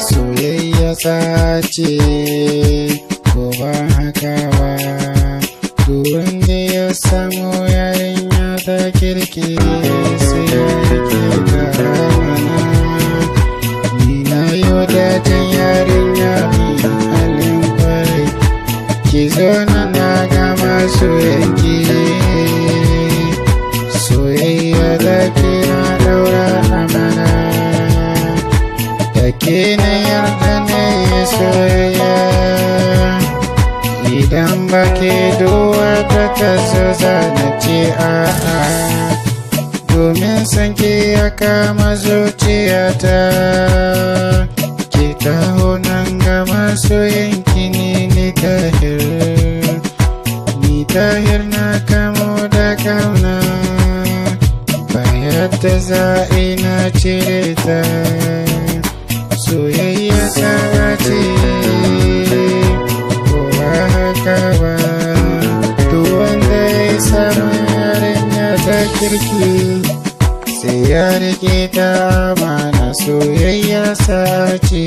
Soyayya sace ko ba haka ba, duk wanda ya samu yarinya ta kirki sai ya rike ta amana. Ni na yau daɗin yarinya mai halin kwarai, ki zo nan na gama soyayya. Soyayya da ke na daura amana, da ke na yarda na yi soyayya. Idan ba ke duwa ta so za na ce a'a, domin san ke ya kama zuciyata. Ki taho nan ga masoyanki ni Tahir na kamo da kauna, ba yadda za ina cire ta. Soyayya sawa ce ko ba haka ba, duk wanda ya samu yarinya ta kirki sai ya rike ta amana. Soyayya sace.